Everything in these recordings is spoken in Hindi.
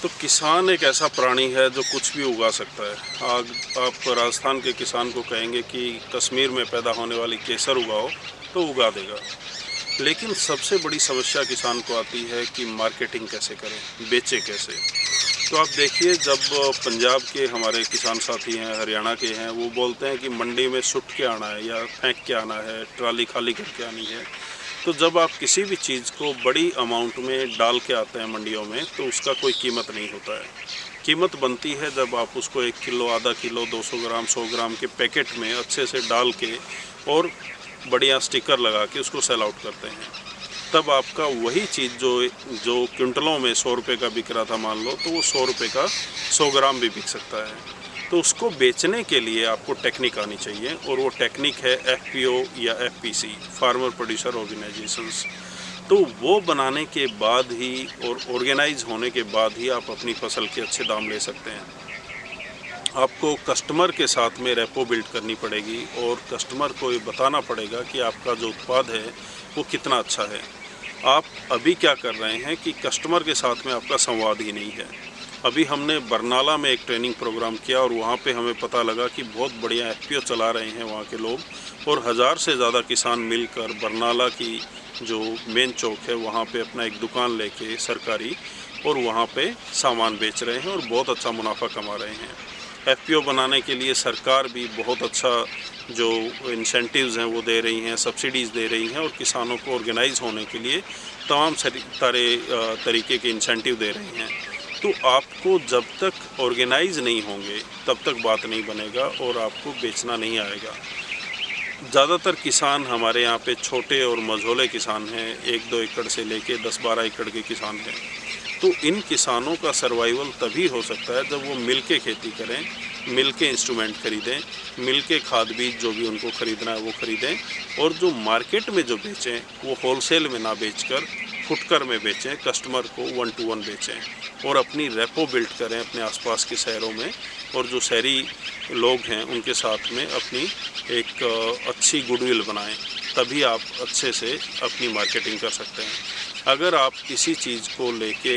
तो किसान एक ऐसा प्राणी है जो कुछ भी उगा सकता है। आग आप राजस्थान के किसान को कहेंगे कि कश्मीर में पैदा होने वाली केसर उगाओ तो उगा देगा। लेकिन सबसे बड़ी समस्या किसान को आती है कि मार्केटिंग कैसे करें, बेचे कैसे। तो आप देखिए, जब पंजाब के हमारे किसान साथी हैं, हरियाणा के हैं, वो बोलते हैं कि मंडी में सुट के आना है या फेंक के आना है, ट्राली खाली करके आनी है। तो जब आप किसी भी चीज़ को बड़ी अमाउंट में डाल के आते हैं मंडियों में, तो उसका कोई कीमत नहीं होता है। कीमत बनती है जब आप उसको 1 किलो, आधा किलो, 200 ग्राम, 100 ग्राम के पैकेट में अच्छे से डाल के और बढ़िया स्टिकर लगा के उसको सेल आउट करते हैं। तब आपका वही चीज़ जो क्विंटलों में 100 रुपये का बिक रहा था, मान लो, तो वो 100 रुपये का 100 ग्राम भी बिक सकता है। तो उसको बेचने के लिए आपको टेक्निक आनी चाहिए, और वो टेक्निक है एफपीओ या एफपीसी, फार्मर प्रोड्यूसर ऑर्गेनाइजेशंस। तो वो बनाने के बाद ही और ऑर्गेनाइज होने के बाद ही आप अपनी फसल के अच्छे दाम ले सकते हैं। आपको कस्टमर के साथ में रेपो बिल्ड करनी पड़ेगी, और कस्टमर को ये बताना पड़ेगा कि आपका जो उत्पाद है वो कितना अच्छा है। आप अभी क्या कर रहे हैं कि कस्टमर के साथ में आपका संवाद ही नहीं है। अभी हमने बरनाला में एक ट्रेनिंग प्रोग्राम किया, और वहाँ पे हमें पता लगा कि बहुत बढ़िया एफपीओ चला रहे हैं वहाँ के लोग, और 1000 से ज़्यादा किसान मिलकर बरनाला की जो मेन चौक है वहाँ पे अपना एक दुकान लेके सरकारी, और वहाँ पे सामान बेच रहे हैं और बहुत अच्छा मुनाफा कमा रहे हैं। एफपीओ बनाने के लिए सरकार भी बहुत अच्छा जो इंसेंटिव्स हैं वो दे रही हैं, सब्सिडीज़ दे रही हैं, और किसानों को ऑर्गेनाइज होने के लिए तमाम सारे तरीके के इंसेंटिव दे रही हैं। तो आपको जब तक ऑर्गेनाइज नहीं होंगे तब तक बात नहीं बनेगा और आपको बेचना नहीं आएगा। ज़्यादातर किसान हमारे यहाँ पे छोटे और मझोले किसान हैं, 1-2 एकड़ से लेके 10-12 एकड़ के किसान हैं। तो इन किसानों का सर्वाइवल तभी हो सकता है जब वो मिल के खेती करें, मिल के इंस्ट्रूमेंट खरीदें, मिल के खाद बीज जो भी उनको ख़रीदना है वो ख़रीदें, और जो मार्केट में जो बेचें वो होलसेल में ना बेचकर फुटकर में बेचें, कस्टमर को 1 to 1 बेचें, और अपनी रेपो बिल्ड करें अपने आसपास के शहरों में, और जो शहरी लोग हैं उनके साथ में अपनी एक अच्छी गुडविल बनाएं। तभी आप अच्छे से अपनी मार्केटिंग कर सकते हैं। अगर आप किसी चीज़ को लेके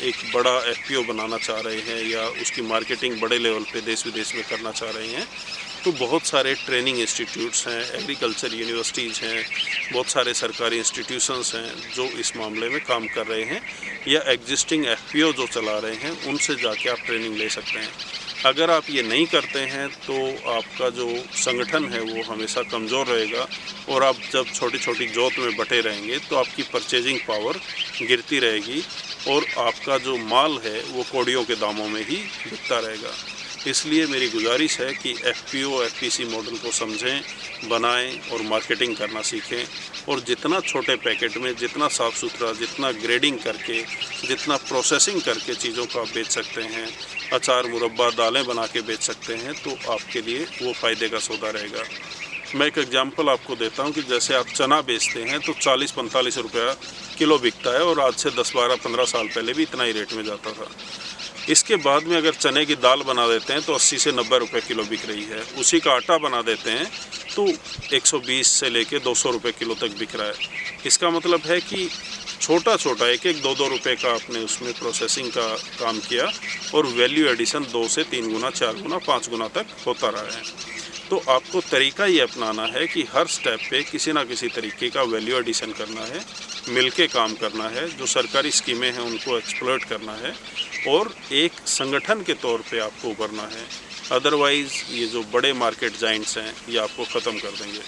एक बड़ा एफपीओ बनाना चाह रहे हैं या उसकी मार्केटिंग बड़े लेवल पे देश विदेश में करना चाह रहे हैं, तो बहुत सारे ट्रेनिंग इंस्टीट्यूट्स हैं, एग्रीकल्चर यूनिवर्सिटीज़ हैं, बहुत सारे सरकारी इंस्टीट्यूशंस हैं जो इस मामले में काम कर रहे हैं, या एग्जिस्टिंग एफपीओ जो चला रहे हैं उनसे जाके आप ट्रेनिंग ले सकते हैं। अगर आप ये नहीं करते हैं तो आपका जो संगठन है वो हमेशा कमज़ोर रहेगा, और आप जब छोटी छोटी जोत में बटे रहेंगे तो आपकी परचेजिंग पावर गिरती रहेगी, और आपका जो माल है वो कौड़ियों के दामों में ही बिकता रहेगा। इसलिए मेरी गुजारिश है कि एफपीओ एफपीसी मॉडल को समझें, बनाएं और मार्केटिंग करना सीखें, और जितना छोटे पैकेट में, जितना साफ़ सुथरा, जितना ग्रेडिंग करके, जितना प्रोसेसिंग करके चीज़ों को आप बेच सकते हैं, अचार, मुरब्बा, दालें बना के बेच सकते हैं, तो आपके लिए वो फ़ायदे का सौदा रहेगा। मैं एक एग्जांपल आपको देता हूं कि जैसे आप चना बेचते हैं तो 40-45 रुपया किलो बिकता है, और आज से 10-12-15 साल पहले भी इतना ही रेट में जाता था। इसके बाद में अगर चने की दाल बना देते हैं तो 80 से 90 रुपये किलो बिक रही है। उसी का आटा बना देते हैं तो 120 से लेके 200 रुपये किलो तक बिक रहा है। इसका मतलब है कि छोटा छोटा 1-1, 2-2 रुपये का आपने उसमें प्रोसेसिंग का काम किया, और वैल्यू एडिशन 2 से 3 गुना, 4 गुना, 5 गुना तक होता रहा है। तो आपको तरीका ये अपनाना है कि हर स्टेप पे किसी ना किसी तरीके का वैल्यू एडिशन करना है, मिलके काम करना है, जो सरकारी स्कीमें हैं उनको एक्सप्लॉइट करना है, और एक संगठन के तौर पे आपको उभरना है। अदरवाइज़ ये जो बड़े मार्केट जाइंट्स हैं ये आपको ख़त्म कर देंगे।